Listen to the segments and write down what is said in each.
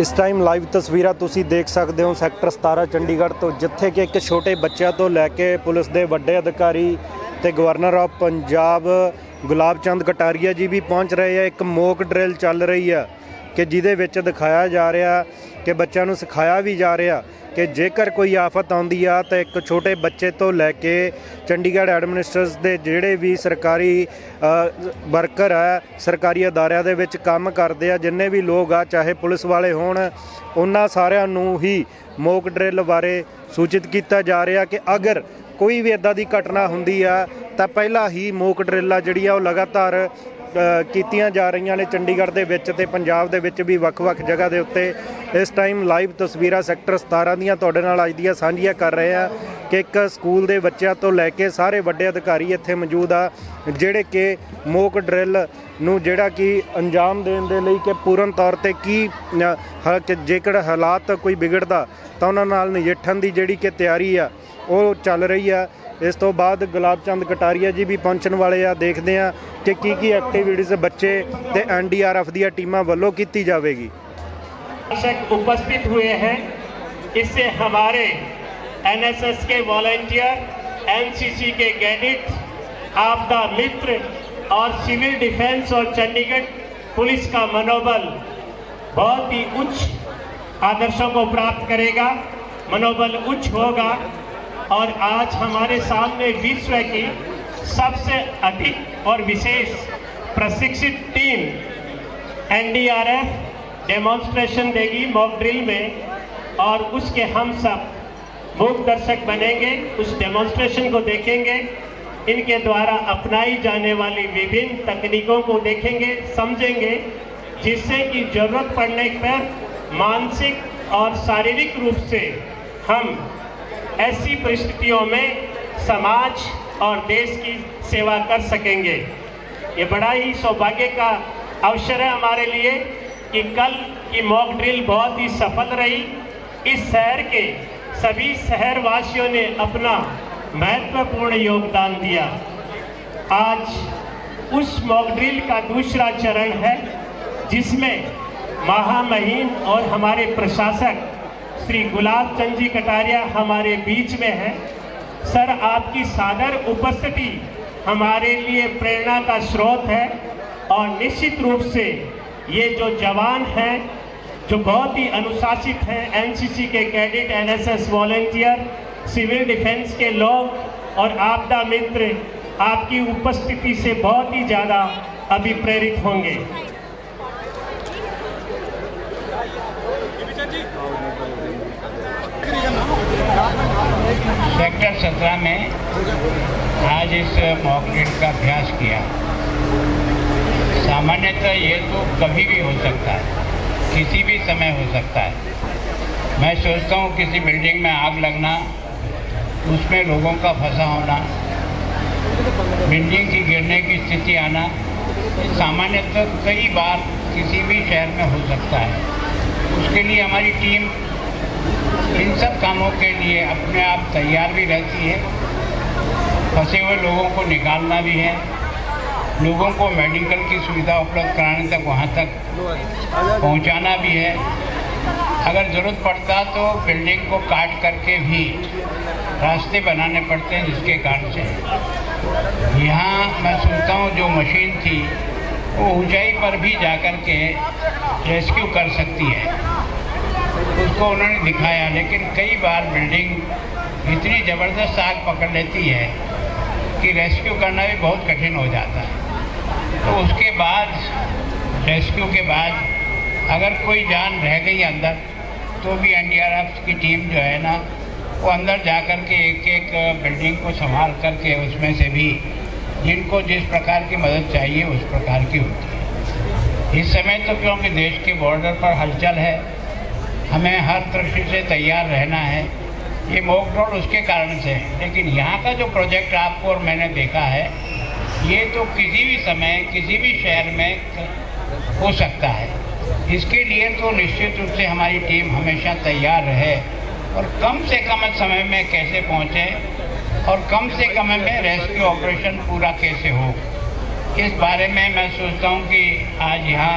इस time live तस्वीरां तुसी देख सकते हो सैक्टर 17 चंडीगढ़ तो, जिथे कि एक छोटे बच्चों तो लैके पुलिस के वड्डे अधिकारी ते गवर्नर ऑफ पंजाब गुलाब चंद कटारिया जी भी पहुँच रहे हैं। एक मॉक ड्रिल चल रही है कि जिदे विच दिखाया जा रहा कि बच्चों को सिखाया भी जा रहा कि जेकर कोई आफत आती है तो एक छोटे बच्चे तो लैके चंडीगढ़ एडमिनिस्ट्रेशन के जोड़े भी सरकारी वर्कर है सरकारी अदारिया दे विच काम करते हैं, जिन्ने भी लोग आ चाहे पुलिस वाले होण उन्हां सारिआं नूं ही मॉक ड्रिल बारे सूचित किया जा रहा कि अगर कोई भी इदां दी घटना हुंदी है तो पहला ही मॉक ड्रिल जिहड़ी आ लगातार कीतियां जा रही ने चंडीगढ़ के विच ते पंजाब दे विच भी वख-वख जगह के उत्ते। इस टाइम लाइव तस्वीरां सैक्टर 17 दियां तुहाडे नाल अज दियां सांझियां कर रहे हैं कि एक स्कूल के बच्चों तो लैके सारे वड्डे अधिकारी इत्थे मौजूद आ जिहड़े कि मॉक ड्रिल नूं जिहड़ा कि अंजाम देण दे लई कि पूर्ण तौर ते की जेकर हालात कोई बिगड़दा तो उन्हां नाल नजिठण दी जिहड़ी कि तैयारी आ वो चल रही है। इस तो बाद गुलाब चंद कटारिया जी भी पहुँचने वाले आ, देखते हैं कि की एक्टिविटीज़ बच्चे ते NDRF दी टीमां वल्लों की जाएगी। दर्शक उपस्थित हुए हैं, इससे हमारे NSS के वॉलंटियर, NCC के कैडेट, आपदा मित्र और सिविल डिफेंस और चंडीगढ़ पुलिस का मनोबल बहुत ही उच्च आदर्शों को प्राप्त करेगा, मनोबल उच्च होगा। और आज हमारे सामने विश्व की सबसे अधिक और विशेष प्रशिक्षित टीम NDRF डेमोन्स्ट्रेशन देगी मॉक ड्रिल में, और उसके हम सब मूक दर्शक बनेंगे, उस डेमोन्स्ट्रेशन को देखेंगे, इनके द्वारा अपनाई जाने वाली विभिन्न तकनीकों को देखेंगे, समझेंगे, जिससे कि जरूरत पड़ने पर मानसिक और शारीरिक रूप से हम ऐसी परिस्थितियों में समाज और देश की सेवा कर सकेंगे। ये बड़ा ही सौभाग्य का अवसर है हमारे लिए कि कल की मॉक ड्रिल बहुत ही सफल रही। इस शहर के सभी शहरवासियों ने अपना महत्वपूर्ण योगदान दिया। आज उस मॉक ड्रिल का दूसरा चरण है जिसमें महामहिम और हमारे प्रशासक श्री गुलाब चंद जी कटारिया हमारे बीच में है। सर, आपकी सादर उपस्थिति हमारे लिए प्रेरणा का स्रोत है और निश्चित रूप से ये जो जवान हैं जो बहुत ही अनुशासित हैं, NCC के cadet, NSS volunteer, civil defence के लोग और आपदा मित्र आपकी उपस्थिति से बहुत ही ज़्यादा अभिप्रेरित होंगे। सेक्टर 17 में आज इस मॉक ड्रिल का अभ्यास किया। सामान्यतः ये तो कभी भी हो सकता है, किसी भी समय हो सकता है। मैं सोचता हूँ किसी बिल्डिंग में आग लगना, उसमें लोगों का फंसा होना, बिल्डिंग की गिरने की स्थिति आना, ये सामान्यतः कई बार किसी भी शहर में हो सकता है। उसके लिए हमारी टीम इन सब कामों के लिए अपने आप तैयार भी रहती है। फंसे हुए लोगों को निकालना भी है, लोगों को मेडिकल की सुविधा उपलब्ध कराने तक वहाँ तक पहुँचाना भी है। अगर ज़रूरत पड़ता तो बिल्डिंग को काट करके भी रास्ते बनाने पड़ते हैं, जिसके कारण से यहाँ मैं सोचता हूँ जो मशीन थी वो ऊंचाई पर भी जाकर के रेस्क्यू कर सकती है, उसको उन्होंने दिखाया। लेकिन कई बार बिल्डिंग इतनी ज़बरदस्त आग पकड़ लेती है कि रेस्क्यू करना भी बहुत कठिन हो जाता है। तो उसके बाद रेस्क्यू के बाद अगर कोई जान रह गई अंदर तो भी NDRF की टीम जो है ना वो अंदर जा कर के एक एक बिल्डिंग को संभाल करके उसमें से भी जिनको जिस प्रकार की मदद चाहिए उस प्रकार की होती है। इस समय तो क्योंकि देश के बॉर्डर पर हलचल है, हमें हर दृष्टि से तैयार रहना है। ये मॉक ड्रिल उसके कारण से है, लेकिन यहाँ का जो प्रोजेक्ट आपको और मैंने देखा है ये तो किसी भी समय किसी भी शहर में हो सकता है। इसके लिए तो निश्चित रूप से हमारी टीम हमेशा तैयार रहे और कम से कम समय में कैसे पहुँचे और कम से कम में रेस्क्यू ऑपरेशन पूरा कैसे हो, इस बारे में मैं सोचता हूँ कि आज यहाँ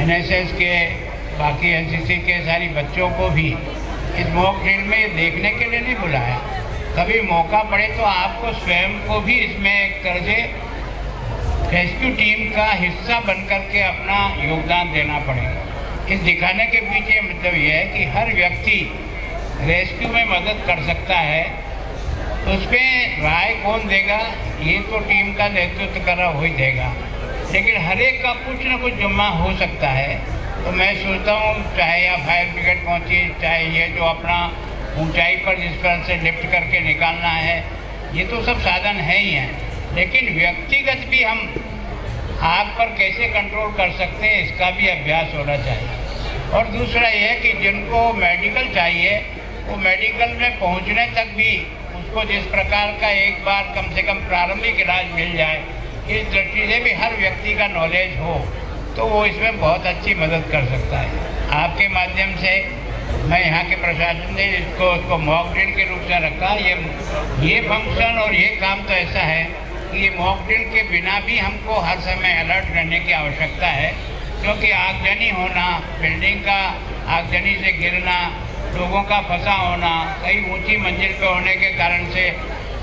NSS के बाकी एनसीसी के सारी बच्चों को भी इस मॉक ड्रिल में ये देखने के लिए नहीं बुलाया। कभी मौका पड़े तो आपको स्वयं को भी इसमें एक तरह से रेस्क्यू टीम का हिस्सा बनकर के अपना योगदान देना पड़ेगा। इस दिखाने के पीछे मतलब ये है कि हर व्यक्ति रेस्क्यू में मदद कर सकता है। उस पर राय कौन देगा, ये तो टीम का नेतृत्व कर रहा हो ही देगा, लेकिन हर एक का कुछ न कुछ जुम्मा हो सकता है। तो मैं सोचता हूँ चाहे यहाँ फायर ब्रिगेड पहुँची, चाहे ये जो अपना ऊंचाई पर जिस तरह से लिफ्ट करके निकालना है, ये तो सब साधन है ही हैं, लेकिन व्यक्तिगत भी हम आग पर कैसे कंट्रोल कर सकते हैं इसका भी अभ्यास होना चाहिए। और दूसरा ये है कि जिनको मेडिकल चाहिए वो मेडिकल में पहुँचने तक भी उसको जिस प्रकार का एक बार कम से कम प्रारंभिक इलाज मिल जाए, इस दृष्टि से भी हर व्यक्ति का नॉलेज हो तो वो इसमें बहुत अच्छी मदद कर सकता है। आपके माध्यम से मैं यहाँ के प्रशासन ने इसको मॉक ड्रिल के रूप में रखा। ये फंक्शन और ये काम तो ऐसा है कि ये मॉक ड्रिल के बिना भी हमको हर समय अलर्ट रहने की आवश्यकता है, क्योंकि आगजनी होना, बिल्डिंग का आगजनी से गिरना, लोगों का फंसा होना, कई ऊंची मंजिल पे होने के कारण से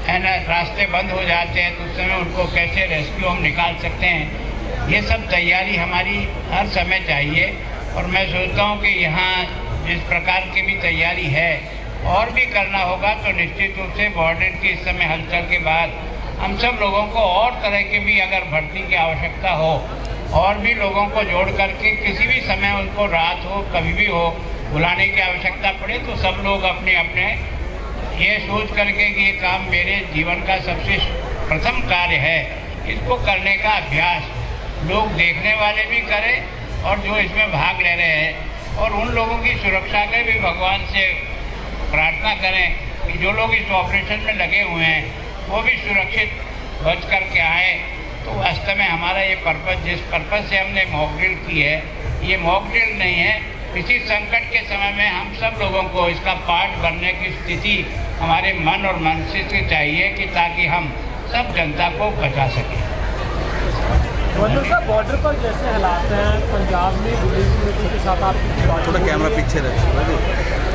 है ना रास्ते बंद हो जाते हैं, तो उस समय उनको कैसे रेस्क्यू हम निकाल सकते हैं, ये सब तैयारी हमारी हर समय चाहिए। और मैं सोचता हूँ कि यहाँ जिस प्रकार की भी तैयारी है और भी करना होगा, तो निश्चित रूप से बॉर्डर की इस समय हलचल के बाद हम सब लोगों को और तरह के भी अगर भर्ती की आवश्यकता हो और भी लोगों को जोड़ करके किसी भी समय उनको रात हो कभी भी हो बुलाने की आवश्यकता पड़े, तो सब लोग अपने अपने ये सोच करके कि ये काम मेरे जीवन का सबसे प्रथम कार्य है, इसको करने का अभ्यास लोग देखने वाले भी करें और जो इसमें भाग ले रहे हैं, और उन लोगों की सुरक्षा के भी भगवान से प्रार्थना करें कि जो लोग इस ऑपरेशन में लगे हुए हैं वो भी सुरक्षित बच करके आए। तो वास्तव में हमारा ये पर्पस, जिस पर्पस से हमने मॉक ड्रिल की है, ये मॉक ड्रिल नहीं है, किसी संकट के समय में हम सब लोगों को इसका पार्ट बनने की स्थिति हमारे मन और मस्तिष्क से चाहिए कि ताकि हम सब जनता को बचा सकें। साहब, बॉर्डर पर जैसे हालात हैं पंजाब में, दिल्ली के साथ आपकी थोड़ा कैमरा पीछे रहे।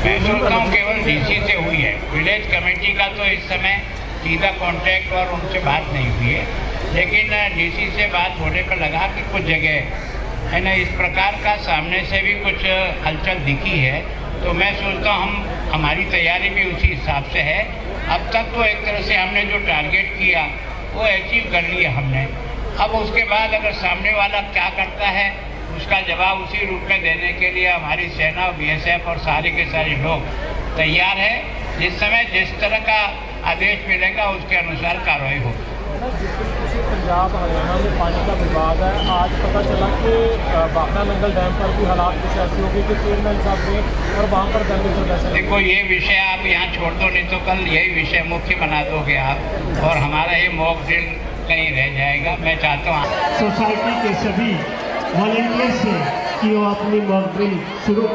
मैं सोचता हूँ केवल डीसी से हुई है, विलेज कमेटी का तो इस समय सीधा कांटेक्ट और उनसे बात नहीं हुई है, लेकिन डीसी से बात होने पर लगा कि कुछ जगह है ना इस प्रकार का सामने से भी कुछ हलचल दिखी है। तो मैं सोचता हूँ हमारी तैयारी भी उसी हिसाब से है। अब तक तो एक तरह से हमने जो टारगेट किया वो अचीव कर लिया हमने। अब उसके बाद अगर सामने वाला क्या करता है उसका जवाब उसी रूप में देने के लिए हमारी सेना, बीएसएफ और सारे के सारे लोग तैयार है। जिस समय जिस तरह का आदेश मिलेगा उसके अनुसार कार्रवाई होगी। जिस तरीके से पंजाब हरियाणा में पानी का विवाद है, आज पता चला कि बाखरा नंगल डैम पर भी हालात कुछ ऐसे हो गए कि चेयरमैन साहब ने और वहाँ पर दंगे प्रदर्शन। देखो ये विषय आप यहाँ छोड़ दो, नहीं तो कल यही विषय मुख्य बना दोगे आप और हमारा ये मॉक ड्रिल कहीं रह जाएगा। मैं चाहता हूँ सोसाइटी के सभी वॉलंटियर से कि वो अपनी मॉक ड्रिल शुरू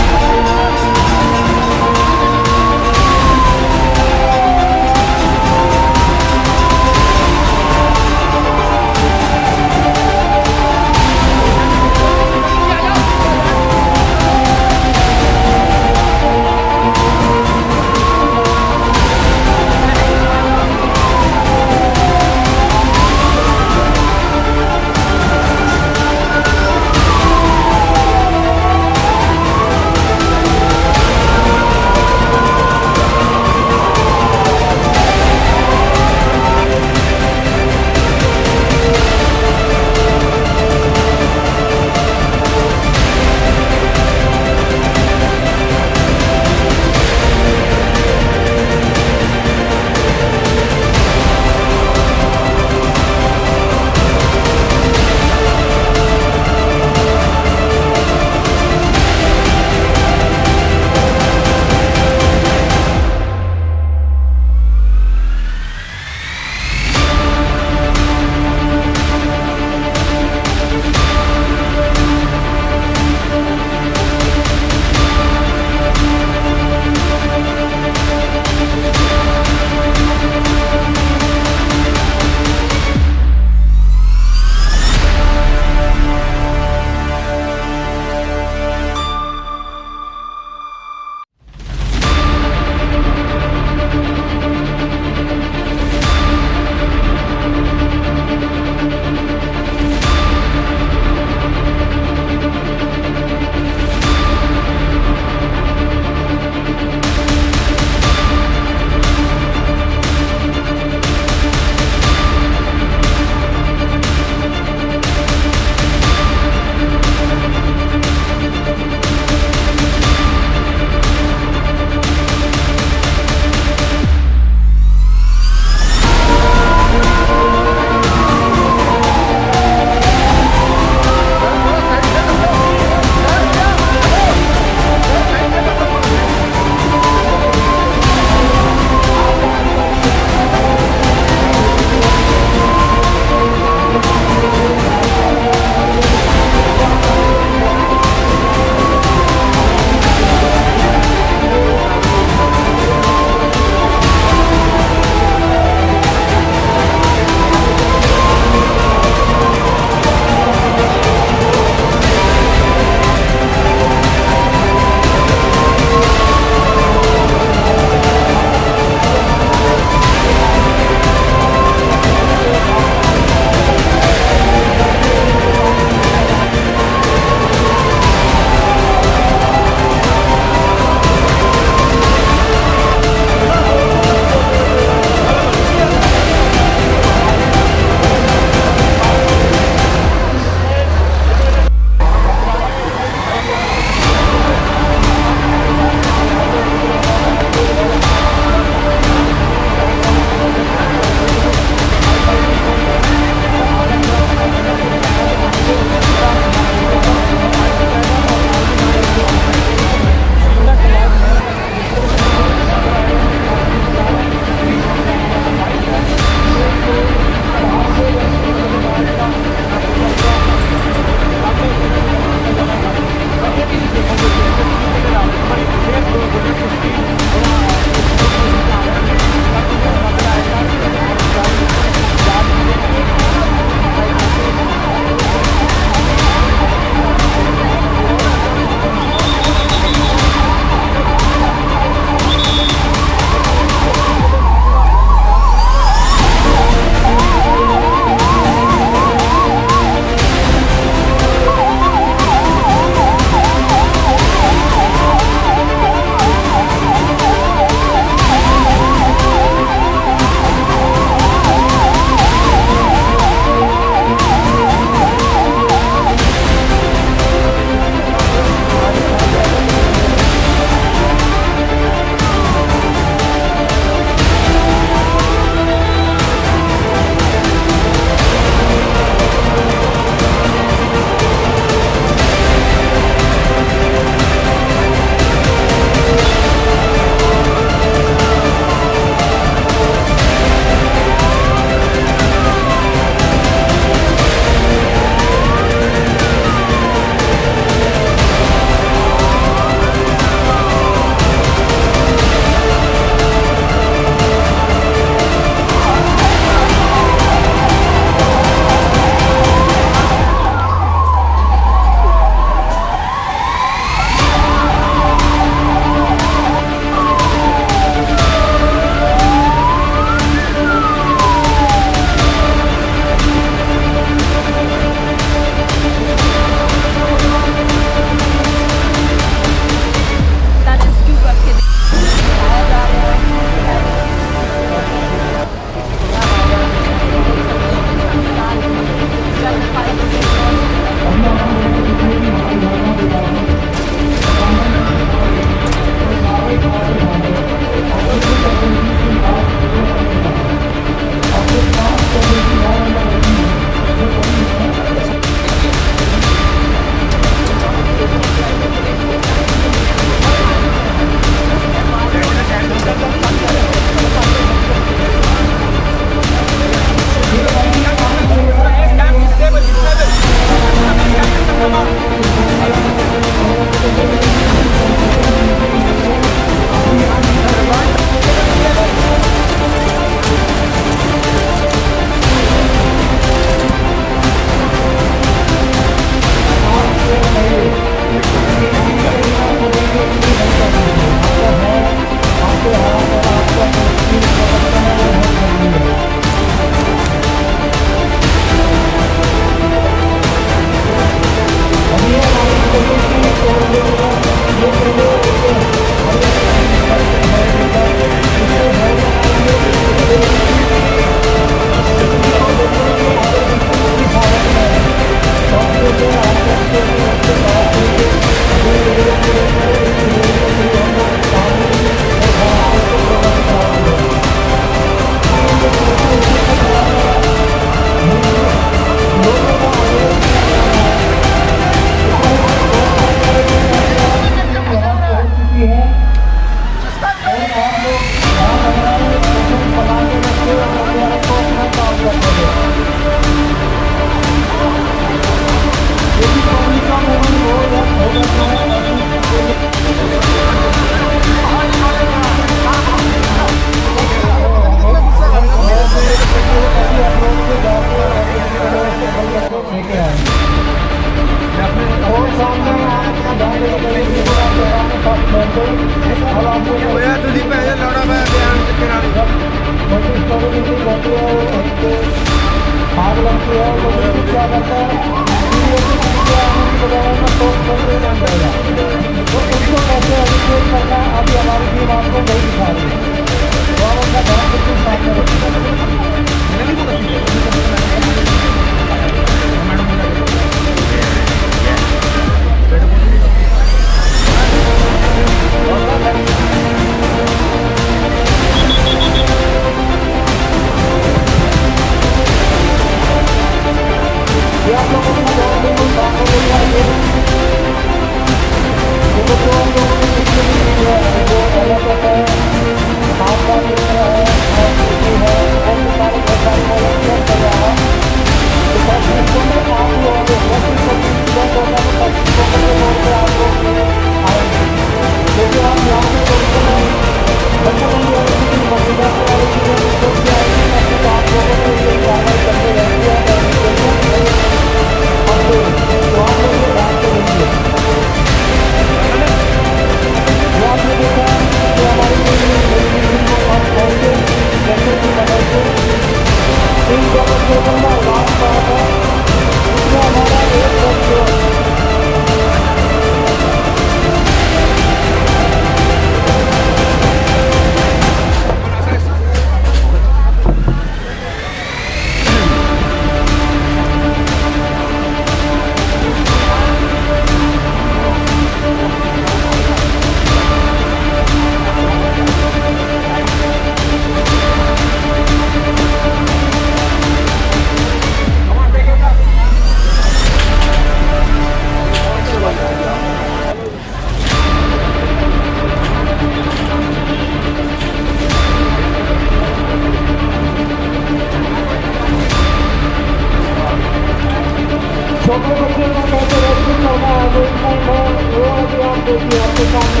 जो कि आपके सामने